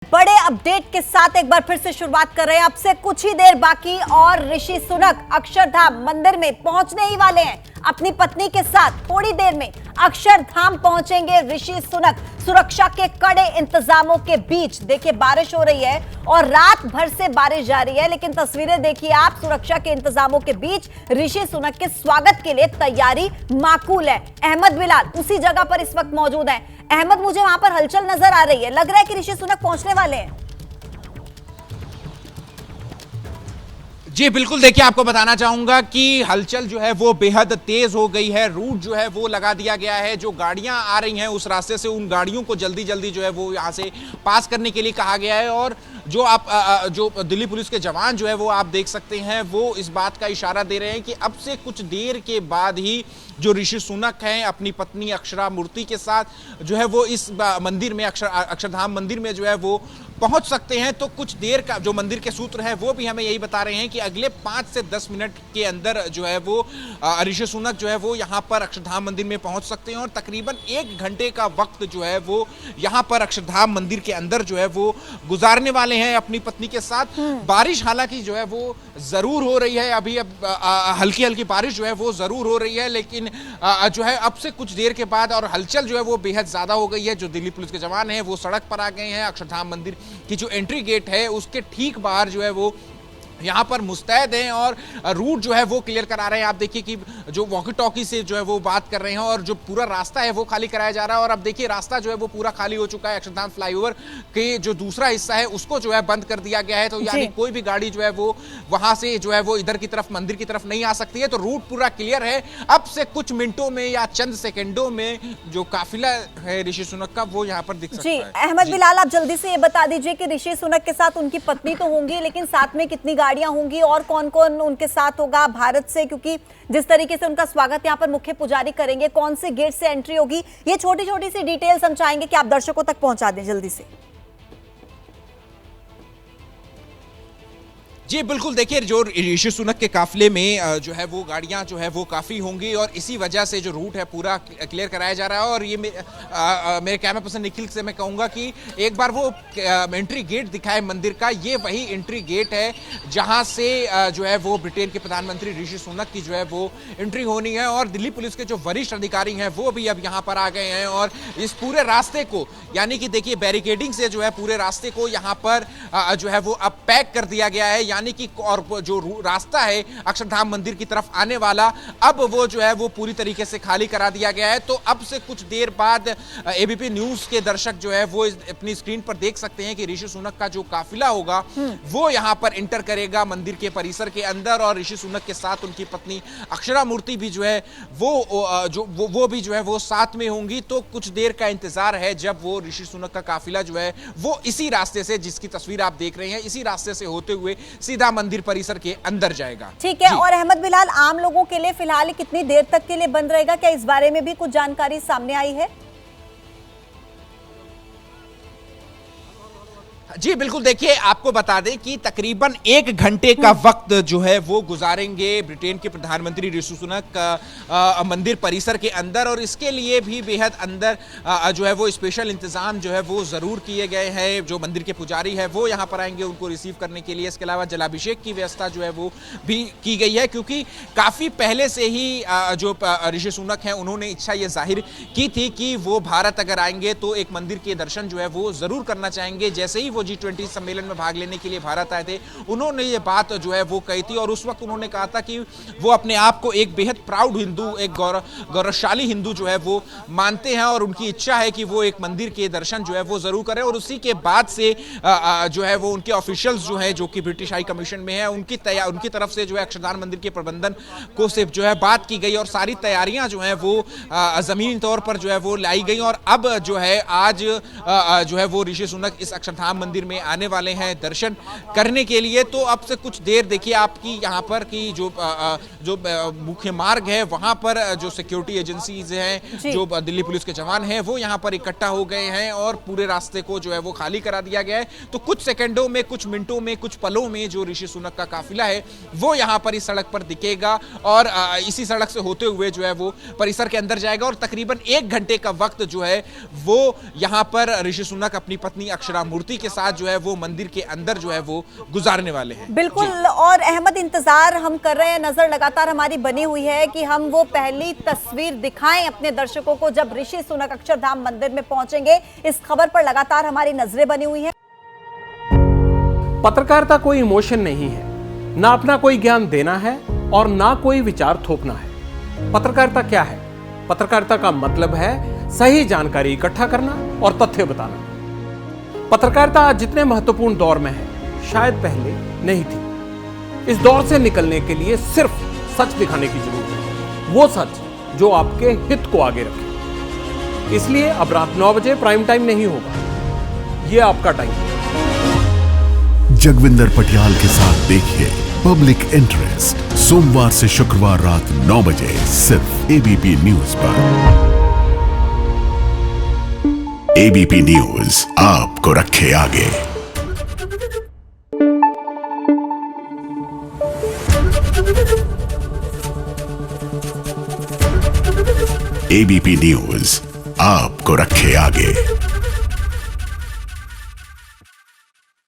बड़े अपडेट के साथ एक बार फिर से शुरुआत कर रहे हैं। अब से कुछ ही देर बाकी और ऋषि सुनक अक्षरधाम मंदिर में पहुंचने ही वाले हैं। अपनी पत्नी के साथ थोड़ी देर में अक्षरधाम पहुंचेंगे ऋषि सुनक। सुरक्षा के कड़े इंतजामों के बीच देखिए बारिश हो रही है और रात भर से बारिश जारी है, लेकिन तस्वीरें देखिए आप। सुरक्षा के इंतजामों के बीच ऋषि सुनक के स्वागत के लिए तैयारी माकूल है। अहमद बिलाल उसी जगह पर इस वक्त मौजूद है। अहमद, मुझे वहां पर हलचल नजर आ रही है, लग रहा है कि ऋषि सुनक पहुंचने वाले हैं। जी बिल्कुल, देखिए आपको बताना चाहूंगा कि हलचल जो है वो बेहद तेज हो गई है। रूट जो है वो लगा दिया गया है। जो गाड़ियां आ रही हैं उस रास्ते से, उन गाड़ियों को जल्दी जल्दी जो है वो यहां से पास करने के लिए कहा गया है। और जो जो दिल्ली पुलिस के जवान जो है वो आप देख सकते हैं, वो इस बात का इशारा दे रहे हैं कि अब से कुछ देर के बाद ही जो ऋषि सुनक हैं अपनी पत्नी अक्षरा मूर्ति के साथ जो है वो इस मंदिर में अक्षरधाम मंदिर में जो है वो पहुंच सकते हैं। तो कुछ देर का जो मंदिर के सूत्र हैं वो भी हमें यही बता रहे हैं कि अगले 5 से 10 मिनट के अंदर जो है वो ऋषि सुनक जो है वो यहां पर अक्षरधाम मंदिर में पहुंच सकते हैं। और तकरीबन 1 घंटे का वक्त जो है वो यहां पर अक्षरधाम मंदिर के अंदर जो है वो गुजारने वाले हैं अपनी पत्नी के साथ। बारिश हालांकि जो है वो जरूर हो रही है, अभी अब हल्की हल्की बारिश जो है वो जरूर हो रही है, लेकिन जो है अब से कुछ देर के बाद और हलचल जो है वो बेहद ज्यादा हो गई है। जो दिल्ली पुलिस के जवान हैं वो सड़क पर आ गए हैं। अक्षरधाम मंदिर की जो एंट्री गेट है उसके ठीक बाहर जो है वो यहाँ पर मुस्तैद हैं और रूट जो है वो क्लियर करा रहे हैं। आप देखिए कि जो वॉकी टॉकी से जो है वो बात कर रहे हैं और जो पूरा रास्ता है वो खाली कराया जा रहा है। और अब देखिए रास्ता जो है वो पूरा खाली हो चुका है। अक्षरधाम फ्लाईओवर के जो दूसरा हिस्सा है उसको जो है बंद कर दिया गया है। तो यानी कोई भी गाड़ी जो है वो वहां से जो है वो इधर की तरफ मंदिर की तरफ नहीं आ सकती है। तो रूट पूरा क्लियर है। अब से कुछ मिनटों में या चंद सेकेंडों में जो काफिला है ऋषि सुनक का वो यहाँ पर दिख सकता है। अहमद बिलाल, आप जल्दी से ये बता दीजिए कि ऋषि सुनक के साथ उनकी पत्नी तो होंगी, लेकिन साथ में कितनी गाड़ियां होंगी और कौन कौन उनके साथ होगा भारत से? क्योंकि जिस तरीके से उनका स्वागत यहाँ पर मुख्य पुजारी करेंगे, कौन से गेट से एंट्री होगी, ये छोटी छोटी सी डिटेल्स हम चाहेंगे कि आप दर्शकों तक पहुंचा दें जल्दी से। जी बिल्कुल, देखिए जो ऋषि सुनक के काफिले में जो है वो गाड़ियां जो है वो काफ़ी होंगी और इसी वजह से जो रूट है पूरा क्लियर कराया जा रहा है। और ये मेरे कैमरा पर्सन निखिल से मैं कहूँगा कि एक बार वो एंट्री गेट दिखाए मंदिर का। ये वही एंट्री गेट है जहां से जो है वो ब्रिटेन के प्रधानमंत्री ऋषि सुनक की जो है वो एंट्री होनी है। और दिल्ली पुलिस के जो वरिष्ठ अधिकारी हैं वो भी अब यहाँ पर आ गए हैं और इस पूरे रास्ते को, यानी कि देखिए बैरिकेडिंग से जो है पूरे रास्ते को यहाँ पर जो है वो अब पैक कर दिया गया है। यानी कि और जो रास्ता है अक्षरधाम मंदिर की तरफ आने वाला, अब वो जो है वो पूरी तरीके से खाली करा दिया गया है। तो अब से कुछ देर बाद एबीपी न्यूज के दर्शक जो है वो अपनी स्क्रीन पर देख सकते हैं कि ऋषि सुनक का जो काफिला होगा वो यहां पर इंटर करेगा मंदिर के परिसर के अंदर। और ऋषि सुनक के साथ उनकी पत्नी अक्षरा मूर्ति भी जो है वो भी जो है वो साथ में होंगी। तो कुछ देर का इंतजार है जब वो ऋषि सुनक का काफिला जो है वो इसी रास्ते से, जिसकी तस्वीर आप देख रहे हैं, इसी रास्ते से होते हुए सीधा मंदिर परिसर के अंदर जाएगा। ठीक है। और अहमद बिलाल, आम लोगों के लिए फिलहाल कितनी देर तक के लिए बंद रहेगा? क्या इस बारे में भी कुछ जानकारी सामने आई है? जी बिल्कुल, देखिए आपको बता दें कि तकरीबन 1 घंटे का वक्त जो है वो गुजारेंगे ब्रिटेन के प्रधानमंत्री ऋषि सुनक मंदिर परिसर के अंदर। और इसके लिए भी बेहद अंदर जो है वो स्पेशल इंतजाम जो है वो जरूर किए गए हैं। जो मंदिर के पुजारी है वो यहाँ पर आएंगे उनको रिसीव करने के लिए। इसके अलावा जलाभिषेक की व्यवस्था जो है वो भी की गई है, क्योंकि काफी पहले से ही जो ऋषि सुनक हैं उन्होंने इच्छा ये जाहिर की थी कि वो भारत अगर आएंगे तो एक मंदिर के दर्शन जो है वो जरूर करना चाहेंगे। जैसे ही G20 सम्मेलन में भाग लेने के लिए भारत आए थे, उन्होंने ये बात जो है वो कही थी। और उस वक्त उन्होंने कहा था कि वो अपने आप को एक बेहद प्राउड हिंदू, एक गौरवशाली हिंदू जो है वो मानते हैं और उनकी इच्छा है कि वो एक मंदिर के दर्शन जो है वो जरूर करें। और उसी के बाद से जो है वो उनके ऑफिशियल्स जो है, जो कि ब्रिटिश हाई कमीशन में है, उनकी तरफ से जो है अक्षरधाम मंदिर के प्रबंधन को से जो है बात की गई और सारी तैयारियां जो है वो जमीनी तौर पर जो है वो लाई गई। और अब जो है आज जो है वो ऋषि सुनक इस अक्षरधाम मंदिर में आने वाले हैं दर्शन करने के लिए। तो अब से कुछ देर देखिए आपकी यहाँ पर की जो मुख्य मार्ग है वहां पर जो सिक्योरिटी एजेंसीज हैं, जो दिल्ली पुलिस के जवान हैं, वो यहाँ पर इकट्ठा हो गए हैं और पूरे रास्ते को जो है वो खाली करा दिया गया है। तो कुछ सेकंडों में, कुछ मिनटों में, कुछ पलों में जो ऋषि सुनक का काफिला है वो यहाँ पर इस सड़क पर दिखेगा और इसी सड़क से होते हुए जो है वो परिसर के अंदर जाएगा। और तकरीबन 1 घंटे का वक्त जो है वो यहाँ पर ऋषि सुनक अपनी पत्नी अक्षरा मूर्ति के साथ साथ जो है वो मंदिर के अंदर जो है वो गुजारने वाले हैं। बिल्कुल, और अहमद इंतजार हम कर रहे हैं, नजर लगातार हमारी बनी हुई है कि हम वो पहली तस्वीर दिखाएं अपने दर्शकों को जब ऋषि सुनक अक्षरधाम मंदिर में पहुंचेंगे। इस खबर पर लगातार हमारी नजरें बनी हुई हैं। पत्रकारिता कोई इमोशन नहीं है, ना अपना कोई ज्ञान देना है और ना कोई विचार थोपना है। पत्रकारिता क्या है? पत्रकारिता का मतलब है सही जानकारी इकट्ठा करना और तथ्य बताना। पत्रकारिता आज जितने महत्वपूर्ण दौर में है, शायद पहले नहीं थी। इस दौर से निकलने के लिए सिर्फ सच दिखाने की जरूरत है, वो सच जो आपके हित को आगे रखे। इसलिए अब रात 9 बजे प्राइम टाइम नहीं होगा, ये आपका टाइम है। जगविंदर पटियाल के साथ देखिए पब्लिक इंटरेस्ट, सोमवार से शुक्रवार रात 9 बजे सिर्फ एबीपी न्यूज पर। एबीपी न्यूज आपको रखे आगे। एबीपी न्यूज आपको रखे आगे।